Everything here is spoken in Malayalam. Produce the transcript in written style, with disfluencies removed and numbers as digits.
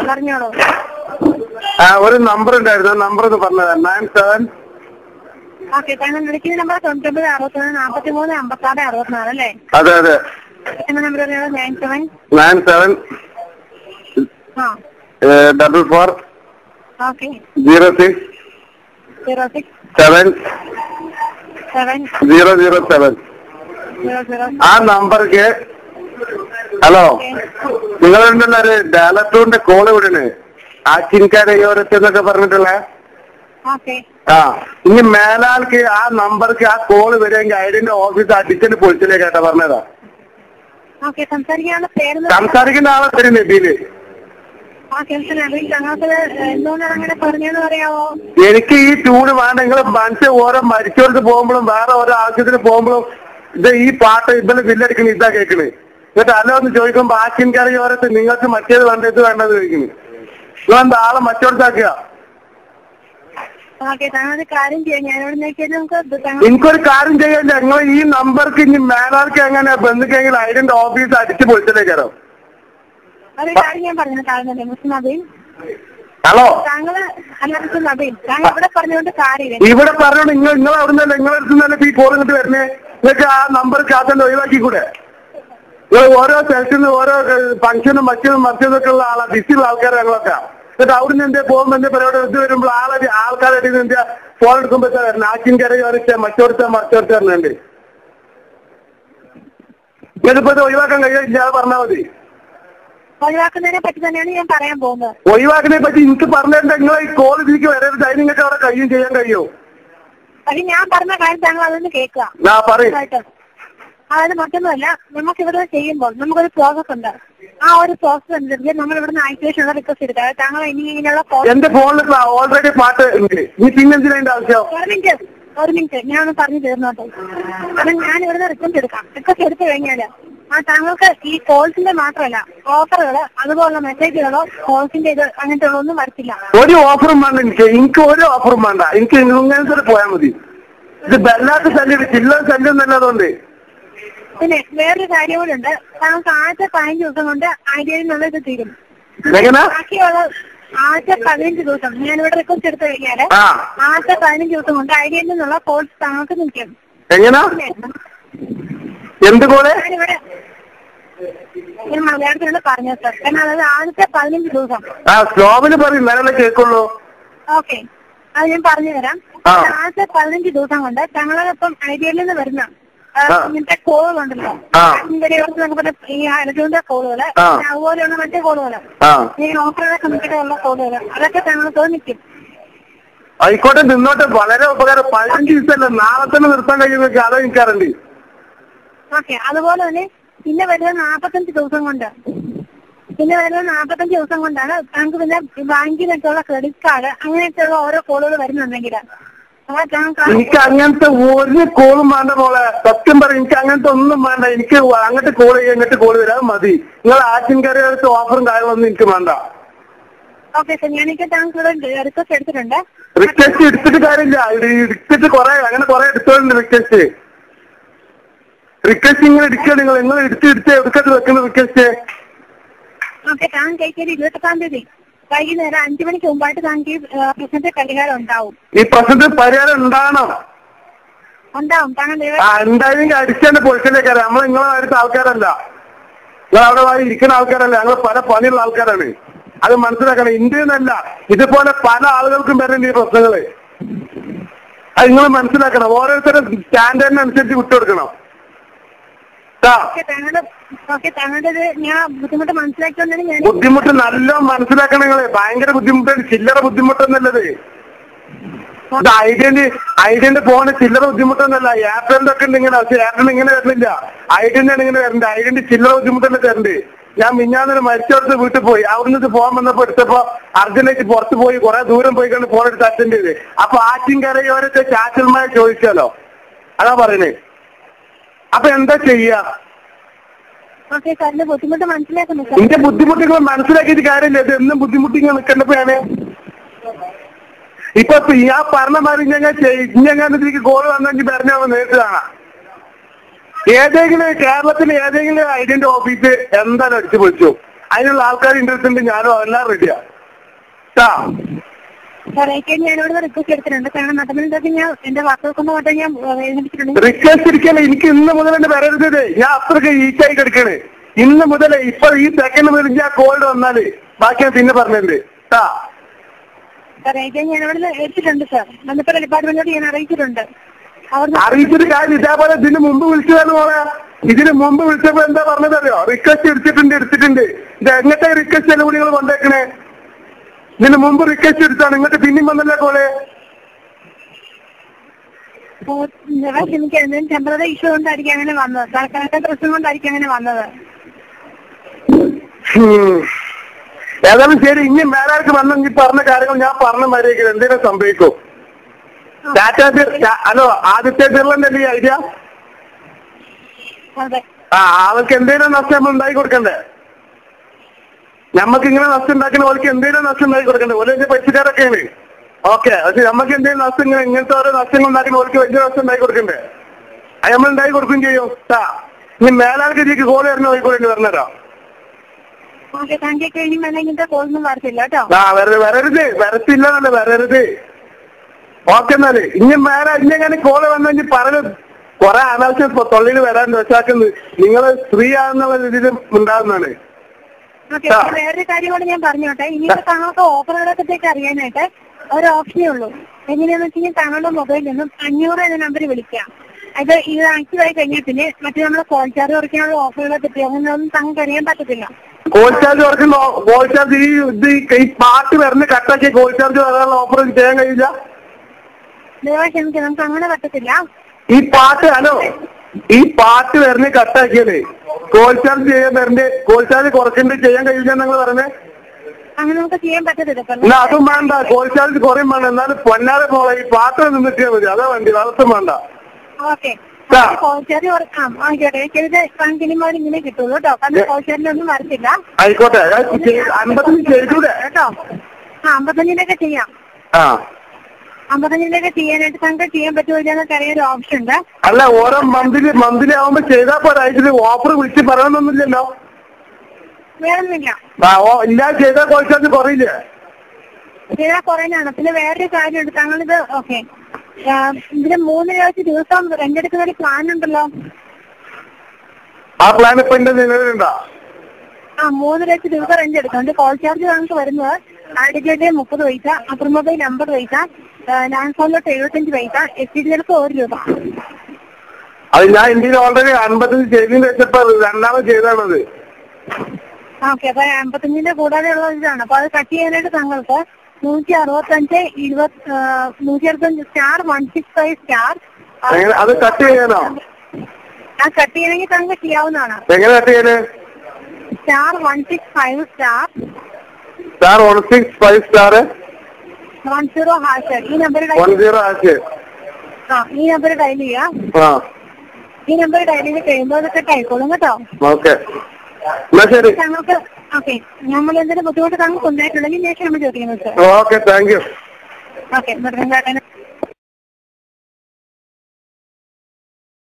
പറഞ്ഞോളൂ. ഒരു നമ്പർ ഉണ്ടായിരുന്നു, നമ്പർ ഒന്ന് പറഞ്ഞത് 97. ഓക്കെ, താങ്കൾ വിളിക്കുന്ന നമ്പർ 99 61 43 56 64 അല്ലേ? അതെ അതെ. നമ്പർ പറഞ്ഞോളൂ. 97 44 ഓക്കെ 06 06 7 007. 00. ആ നമ്പർക്ക് ഹലോ, നിങ്ങളുണ്ടല്ലോ ഒരു ഡയലക്ടറിന്റെ കോള് വിടണ്, ആച്ചിൻകാരയോരത്തെന്നൊക്കെ പറഞ്ഞിട്ടുള്ള. ഇനി മേലാൾക്ക് ആ നമ്പർക്ക് ആ കോള് വരികയെങ്കിൽ ഐഡിന്റെ ഓഫീസ് അടിച്ചിട്ട് പൊളിച്ചില്ലേ കേട്ടാ പറഞ്ഞതാ. സംസാരിക്കുന്ന ആളെ പേര് നബീല്. എനിക്ക് ഈ ട്യൂണ് വേണ്ട. നിങ്ങള് മനുഷ്യ ഓരോ മരിച്ചവർക്ക് പോകുമ്പോഴും വേറെ ഓരോ ആവശ്യത്തിന് പോകുമ്പോഴും ഇത് ഈ പാട്ട് ഇന്നലെ ബില്ലടിക്കണ ഇതാ കേൾക്കണ്. എന്നിട്ട് അല്ല ഒന്ന് ചോദിക്കുമ്പോ ആച്ചിൻകാരയോരത്ത് നിങ്ങൾക്ക് മറ്റേത് വേണ്ട ഇത് വേണ്ടത് ചോദിക്കണ്. നിങ്ങളെന്താ ആളെ മറ്റോടത്താക്കുക? എനിക്കൊരു കാര്യം ചെയ്യാനില്ല. നിങ്ങൾ ഈ നമ്പർക്ക് ഇനി മേലാൾക്ക് എങ്ങനെ ബന്ധുക്കെങ്കിൽ ഐഡിന്റെ ഓഫീസ് അടിച്ച് പൊളിച്ചല്ലേ കയറോ? ഹലോ, ഇവിടെ പറഞ്ഞോണ്ട് നിങ്ങൾ അവിടുന്നല്ല, നിങ്ങളെടുത്തുന്നല്ല ഈ കോൾ ഇങ്ങോട്ട് വരുന്നേ. നിങ്ങൾക്ക് ആ നമ്പർക്ക് അതന്നെ ഒഴിവാക്കി കൂടെ? നിങ്ങൾ ഓരോ സ്ഥലത്തുനിന്ന് ഓരോ ഫംഗ്ഷനും മറ്റൊക്കെ ഉള്ള ആളാ, ബിസിയുള്ള ആൾക്കാർ ഞങ്ങളൊക്കെ. എന്നിട്ട് അവിടുന്ന് എന്താ പോകുമ്പോ എന്താ പരിപാടി ഇത് വരുമ്പോൾ ആൾക്കാരുടെ എന്താ ഫോൺ എടുക്കുമ്പോ വരണം, ആച്ചിൻകര മറ്റോടുത്ത മറിച്ചോടുത്തരുന്നുണ്ട്. ഇതിപ്പോ ഇത് ഒഴിവാക്കാൻ കഴിയില്ല, അത് പറഞ്ഞാൽ മതി. ഒഴിവാക്കുന്നതിനെ പറ്റി തന്നെയാണ് ഞാൻ പറയാൻ പോകുന്നത്. ഒഴിവാക്കുന്നതിനെ പറ്റി എനിക്ക് പറഞ്ഞിട്ട് നിങ്ങൾ ഈ കോൾ ഇതിലേക്ക് വരരുത്. അതിന് നിങ്ങൾക്ക് അവിടെ കഴിയും ചെയ്യാൻ കഴിയോ? പക്ഷെ ഞാൻ പറഞ്ഞ കാര്യം താങ്കൾ അതൊന്ന് കേൾക്കുക. അതായത് മറ്റൊന്നുമല്ല, നമുക്ക് ഇവിടെ ചെയ്യുമ്പോൾ നമുക്കൊരു പ്രോസസ് ഉണ്ട്. ആ ഒരു പ്രോസസ് അനുസരിച്ച് നമ്മൾ ഇവിടുന്ന് ഐസൊലേഷനുള്ള റിക്വസ്റ്റ് എടുക്കുക. താങ്കൾ ഇനി ഇങ്ങനെയുള്ള എന്റെ ഫോണിൽ ഓൾറെഡി പാട്ട് പിന്നെന്തിനാ ആവശ്യം? ഒരു മിനിറ്റ് ഞാനൊന്ന് പറഞ്ഞു തീർന്നോട്ടെ. കാരണം ഞാൻ ഇവിടുന്ന് റിക്വസ്റ്റ് എടുക്കാം. റിക്വസ്റ്റ് എടുത്തു കഴിഞ്ഞാല് താങ്കൾക്ക് ഈ കോൾസിന്റെ മാത്രമല്ല ഓഫറുകള് അതുപോലുള്ള മെസ്സേജുകളോ കോൾസിന്റെ ഇത് അങ്ങനത്തെ ഒന്നും വരത്തില്ല. ഒരു ഓഫറും വേണ്ട എനിക്ക് ഒരു ഓഫറും വേണ്ട. എനിക്ക് ഇങ്ങനത്തെ പോയാൽ മതി. ഇത് വല്ലാത്ത ശല്യം, ചില്ലറ ശല്യം നല്ലതുകൊണ്ട്. പിന്നെ വേറൊരു കാര്യം കൂടെ ഉണ്ട്. താങ്കൾക്ക് ആദ്യത്തെ 15 ദിവസം കൊണ്ട് ഐഡിയയിൽ നിന്നുള്ള ഇത് തീരും. ബാക്കിയുള്ള ആദ്യത്തെ 15 ദിവസം ഞാനിവിടെ റിക്വസ്റ്റ് എടുത്തു കഴിഞ്ഞാല് ആദ്യത്തെ 15 ദിവസം കൊണ്ട് ഐഡിയയിൽ നിന്നുള്ള കോൾസ് താങ്കൾക്ക് നിൽക്കും. ഞാനിവിടെ ഞാൻ മലയാളത്തിലുള്ള പറഞ്ഞു സാർ. കാരണം അതായത് ആദ്യത്തെ 15 ദിവസം ഓക്കെ, അത് ഞാൻ പറഞ്ഞു തരാം. ആദ്യത്തെ 15 ദിവസം കൊണ്ട് താങ്കളോടൊപ്പം ഐഡിയയിൽ നിന്ന് വരുന്ന ഇങ്ങനത്തെ കോളുകളുണ്ടല്ലോ, ഈ അരജുവിന്റെ കോളുകള്, അതുപോലെയുള്ള മറ്റേ കോളുകള്, ഈ ഓഫറുകളെ കമ്മിറ്റിയുള്ള കോളുകള്, അതൊക്കെ താങ്കൾക്ക് നിൽക്കും. ആയിക്കോട്ടെ, നിന്നോട്ടെ. വളരെ ഉപകാരം. 15 ദിവസമല്ല, നാളെ തന്നെ നിർത്താൻ കഴിയുന്നൊക്കെ അത് എനിക്കറിയണ്ട്. ഓക്കെ, അതുപോലെ തന്നെ പിന്നെ വരുന്നത് 45 ദിവസം കൊണ്ട്. കൊണ്ടാണ് താങ്കൾക്ക് പിന്നെ ബാങ്കിനൊക്കെയുള്ള ക്രെഡിറ്റ് കാർഡ് അങ്ങനെയൊക്കെയുള്ള ഓരോ കോളുകൾ വരുന്നുണ്ടെങ്കിൽ എനിക്ക് അങ്ങനത്തെ ഒരു കോളും വേണ്ട മോളെ. സത്യം പറയും, എനിക്ക് അങ്ങനത്തെ ഒന്നും വേണ്ട. എനിക്ക് അങ്ങോട്ട് കോൾ ചെയ്യാൻ ഇങ്ങോട്ട് കോൾ വരാൻ മതി. നിങ്ങൾ ആച്ചിൻകരത്ത് ഓഫറും കാര്യങ്ങളൊന്നും എനിക്ക് വേണ്ട. ഓക്കെ സാർ, ഞാനൊക്കെ താങ്കൾക്ക് റിക്വസ്റ്റ് എടുത്തിട്ടുണ്ട്. റിക്വസ്റ്റ് എടുത്തിട്ട് കാര്യമില്ല. എടുത്തിട്ട് അങ്ങനെ കുറെ എടുത്തോണ്ട് റിക്വസ്റ്റ് ഇങ്ങനെ എടുക്കുക. നിങ്ങൾ എടുത്ത് എടുക്കത്ത് വെക്കുന്ന റിക്വസ്റ്റ്. ഓക്കെ, താങ്കൾക്ക് 28-ാം തീയതി വൈകുന്നേരം 5 മണിക്ക് മുമ്പായിട്ട് താങ്കൾക്ക് ഈ പ്രശ്നത്തിന് പരിഹാരം ഉണ്ടാവും. ഈ പ്രശ്നത്തിന് പരിഹാരം ഉണ്ടാകും. താങ്കൾ എന്തായാലും അടിച്ചതിന്റെ പൊളിച്ചിലേക്കാണ്. നമ്മൾ നിങ്ങളെ അടുത്ത ആൾക്കാരല്ല, നിങ്ങൾ അവിടെ ഇരിക്കുന്ന ആൾക്കാരല്ല. ഞങ്ങൾ പല പണിയുള്ള ആൾക്കാരാണ്. അത് മനസ്സിലാക്കണം. ഇന്ത്യന്നല്ല, ഇതുപോലെ പല ആളുകൾക്കും വരുന്നുണ്ട് ഈ പ്രശ്നങ്ങള്. അത് നിങ്ങൾ മനസ്സിലാക്കണം. ഓരോരുത്തരും സ്റ്റാൻഡേർഡിനനുസരിച്ച് വിട്ടുകൊടുക്കണം. ബുദ്ധിമുട്ട് നല്ല മനസ്സിലാക്കണം നിങ്ങള്. ഭയങ്കര ബുദ്ധിമുട്ടാണ്, ചില്ലറ ബുദ്ധിമുട്ടൊന്നുമല്ലത്. ഇത് ഐഡിയന്റെ ഫോണ് ചില്ലറ ബുദ്ധിമുട്ടൊന്നുമല്ല. എയർടെലിന്റെ ഒക്കെ ഉണ്ട് ഇങ്ങനെ, പക്ഷെ എയർടെൽ ഇങ്ങനെ വരുന്നില്ല. ഐഡിയന്റെ ഇങ്ങനെ വരണ്ട്. ഐഡിയന്റെ ചില്ലറ ബുദ്ധിമുട്ടല്ലേ തരണ്ട്. ഞാൻ മിഞ്ഞാന്നൊരു മരിച്ചോടത്ത് വീട്ടിൽ പോയി. അവിടുന്ന് ഫോൺ വന്നപ്പോ എടുത്തപ്പോ അർജന്റായിട്ട് പുറത്ത് പോയി കുറെ ദൂരം പോയി കണ്ട് ഫോൺ എടുത്ത് അറ്റൻഡ് ചെയ്ത്. അപ്പൊ ആച്ചിൻകരയോരത്തെ ചാച്ചന്മാരെ ചോദിച്ചാലോ, അതാ പറയുന്നത്. അപ്പൊ എന്താ ചെയ്യാ? എന്റെ ബുദ്ധിമുട്ടുകൾ മനസ്സിലാക്കിയിട്ട് കാര്യമില്ല. ഇത് എന്നും ബുദ്ധിമുട്ടിങ്ങനെ നിൽക്കേണ്ടപ്പോഴാണ്. ഇപ്പൊ ഞാൻ പറഞ്ഞ മാതിരി ഇഞ്ഞെങ്ങാനത്തേക്ക് കോള് വന്നെങ്കിൽ പറഞ്ഞ നേരിട്ട് കാണാം. ഏതെങ്കിലും കേരളത്തിലെ ഏതെങ്കിലും ഐഡിയന്റെ ഓഫീസ് എന്തായാലും അടിച്ചു പൊളിച്ചു. അതിനുള്ള ആൾക്കാർ ഇൻട്രസ്റ്റ് ഉണ്ട്, ഞാനും എല്ലാം റെഡിയാ. ഞാനിവിടെ റിക്വസ്റ്റ് എടുത്തിട്ടുണ്ട്. കാരണം നടന്നിട്ട് ഞാൻ എന്റെ വാക്കുകൾക്കൊന്നും കൊണ്ട് ഞാൻ റിക്വസ്റ്റ് ഇരിക്കല്ലേ, എനിക്ക് ഇന്ന് മുതൽ എന്നെ വരരുതേ. ഞാൻ അത്രയ്ക്ക് ഈച്ചായി കിടക്കണ്. ഇന്ന് മുതൽ ഇപ്പൊ ഈ സെക്കൻഡ് മുതൽ ഞാൻ കോൾഡ് വന്നാല് ബാക്കി ഞാൻ പിന്നെ പറഞ്ഞിട്ടുണ്ട്. ഞാനിവിടെ എടുത്തിട്ടുണ്ട് സാർ. വന്നപ്പോ ഡിപ്പാർട്ട്മെന്റിനോട് ഞാൻ അറിയിച്ചിട്ടുണ്ട്. അറിയിച്ചിട്ട് കാര്യം ഇതേപോലെ ഇതിന് മുമ്പ് വിളിച്ചതാണ് മോളെ. ഇതിന് മുമ്പ് വിളിച്ചപ്പോ എന്താ പറഞ്ഞതറിയോ? റിക്വസ്റ്റ് എടുത്തിട്ടുണ്ട്. ഇത് എങ്ങനത്തെ റിക്വസ്റ്റ് അല്ല നിങ്ങൾ കൊണ്ടേക്കണേ? ഇതിന് മുമ്പ് റിക്വസ്റ്റ് എടുത്താണ്, ഇങ്ങോട്ട് പിന്നെയും വന്നല്ലേ കോളെ? എനിക്ക് എന്തെങ്കിലും ടെമ്പററി ഇഷ്യൂ കൊണ്ടായിരിക്കും അങ്ങനെ വന്നത്. സർക്കാരിന്റെ പ്രശ്നം കൊണ്ടായിരിക്കും അങ്ങനെ വന്നത്. ഏതായാലും ശരി, ഇനി മേലാർക്ക് വന്നെങ്കിൽ പറഞ്ഞ കാര്യങ്ങൾ ഞാൻ പറഞ്ഞ മാതിരി എന്തെങ്കിലും സംഭവിക്കും. ഹലോ, ആദിത്യ ബിർളന്റെ ഈ ഐഡിയ അവർക്ക് എന്തെങ്കിലും നഷ്ടം നമ്മൾ ഉണ്ടാക്കി കൊടുക്കണ്ടേ? നമ്മക്ക് ഇങ്ങനെ നഷ്ടം ഉണ്ടാക്കുന്ന ഓർക്ക് എന്തെങ്കിലും നഷ്ടം ഉണ്ടാക്കി കൊടുക്കണ്ടേ? ഓരോ പൈസക്കാരൊക്കെയാണ്. ഓക്കെ, പക്ഷെ നമുക്ക് എന്തെങ്കിലും നഷ്ടം ഇങ്ങനത്തെ ഓരോ നഷ്ടങ്ങൾ ഉണ്ടാക്കുന്ന ഓർക്ക് വലിയ നഷ്ടം ഉണ്ടാക്കി കൊടുക്കണ്ടേ? അത് നമ്മൾ ഉണ്ടാക്കി കൊടുക്കുകയും ചെയ്യും. ഇനി മേലാൾക്ക് ഇതിലേക്ക് കോൾ വരുന്ന നോക്കിക്കൂടെ പറഞ്ഞുതരാം. വരത്തില്ല വരരുത്. ഓക്കെ എന്നാല് ഇനി മേലെ ഇങ്ങനെ കോള് വന്നെങ്കിൽ പറഞ്ഞ് കുറെ അനാവശ്യം തൊള്ളിയിൽ വരാൻ രസാക്കുന്നത് നിങ്ങൾ സ്ത്രീ ആണെന്നുള്ള രീതിയിൽ ഉണ്ടാകുന്നതാണ്. വേറൊരു കാര്യം കൂടെ ഞാൻ പറഞ്ഞോട്ടെ. ഇനിയിപ്പോ താങ്കൾക്ക് ഓഫറുകളൊക്കെ അറിയാനായിട്ട് ഒരു ഓപ്ഷനേ ഉള്ളൂ. എങ്ങനെയാന്ന് വെച്ച് കഴിഞ്ഞാൽ താങ്കളുടെ മൊബൈലിൽ നിന്നും 500 എന്ന നമ്പർ വിളിക്കാം. ഇത് ആക്റ്റീവായി കഴിഞ്ഞാൽ പിന്നെ മറ്റേ നമ്മളെ കോൾ ചാർജ് കുറയ്ക്കാനുള്ള ഓഫറുകളെ പറ്റി അങ്ങനെയൊന്നും താങ്കൾക്ക് അറിയാൻ പറ്റത്തില്ല. കോൾ ചാർജ് കുറയ്ക്കുന്ന കോൾ ചാർജ് ഈ പാട്ട് വരുന്ന കട്ടാക്കി കോൾ ചാർജ് വരാനുള്ള ഓഫർ ചെയ്യാൻ കഴിയില്ല. ക്ഷമിക്കാം, നമുക്ക് അങ്ങനെ പറ്റത്തില്ല. ഈ പാട്ട് ഹലോ ഈ പാട്ട് വരുന്ന കട്ടാക്കിയത് കോൾ ചാർജ് ചെയ്യാൻ വരണ്ടേ? കോൾ ചാർജ് കുറച്ചിട്ട് ചെയ്യാൻ കഴിയില്ല നിങ്ങൾ പറഞ്ഞേ? അങ്ങനെ നമുക്ക് ചെയ്യാൻ പറ്റത്തില്ല. എന്നാ അതും വേണ്ട, കോൾ ചാർജ് കുറയും വേണ്ട. എന്നാലും പൊന്നാതെ പോലെ ഈ പാട്ട് നിന്നിട്ടാ മതി. അതാ വേണ്ടി, അതൊന്നും വേണ്ട. ഓക്കെ, കോൾ ചാർജ് കുറക്കാം. ആയിക്കോട്ടെ, ബാങ്കിനിമാർ ഇങ്ങനെ കിട്ടുള്ളൂ കേട്ടോ. കാരണം കോൾ ചാർജിനൊന്നും വരത്തില്ല. ആയിക്കോട്ടെ, 55 ചെയ്തൂടെ കേട്ടോ? 55-ന്റെ ചെയ്യാം. 55-ന്റെ ചെയ്യാനായിട്ട് താങ്കൾക്ക് ചെയ്യാൻ പറ്റുമോ എന്നൊക്കെ അറിയാൻ ഒരു ഓപ്ഷൻ ഉണ്ട്. അല്ല, ഓരോ മന്ത്ലി ആവുമ്പോ ചെയ്താൽ പോരാ. ഇതില് ഓഫർ വിളിച്ച് പറയണമെന്നൊന്നുമില്ലല്ലോ. വേറൊന്നുമില്ല. ഇല്ല, ചെയ്താൽ കോൾ ചാർജ് കുറയില്ലേ? ചെയ്താൽ കുറയുന്നതാണ്. പിന്നെ വേറൊരു കാര്യമുണ്ട്. താങ്കളിത് ഓക്കെ ഇതിന് 3 ദിവസം റെന്റ് എടുക്കുന്ന ഒരു പ്ലാൻ ഉണ്ടല്ലോ. ആ പ്ലാൻ ഇപ്പൊ എന്റെ നിലവിലുണ്ടോ? 3 ദിവസം റെന്റ് എടുക്കുന്നുണ്ട്. കോൾ ചാർജ് നമുക്ക് വരുന്നത് ആഡിക്കേറ്റ് 30 പൈസ, അപ്പർ മൊബൈൽ 50 പൈസ, ലാൻഡ് ഫോണിലോട്ട് 75 പൈസ, STDകൾക്ക് 1 രൂപ. അത് ഞാൻ ഇന്ത്യയിൽ ഓൾറെഡി 55 ചെയ്തതിന് വെച്ചപ്പോ രണ്ടാമത് ചെയ്താണത്. ഓക്കെ, അപ്പൊ 55-ന്റെ കൂടാതെ ഉള്ള ഇതാണ്. അപ്പൊ അത് കട്ട് ചെയ്യാനായിട്ട് താങ്കൾക്ക് 165 സ്റ്റാർ 165 സ്റ്റാർ അത് കട്ട് ചെയ്യാനോ? ആ കട്ട് ചെയ്യണമെങ്കിൽ താങ്കൾ ചെയ്യാവുന്നതാണ്. എങ്ങനെ കട്ട് ചെയ്യാന്? Star 165 star 165 star 10 hash. ഈ നമ്പർ ഡയൽ ചെയ്യാം. ഈ നമ്പർ ഡയൽ ചെയ്ത് കഴിയുമ്പോൾ അതൊക്കെ ആയിക്കോളും കേട്ടോ. താങ്കൾക്ക് ഓക്കെ, നമ്മൾ എന്തെങ്കിലും ബുദ്ധിമുട്ട് താങ്കൾക്ക് ഉണ്ടായിട്ടുണ്ടെങ്കിൽ ഞാൻ ക്ഷമ ചോദിക്കുന്നത്. Okay, thank you. ഓക്കെ.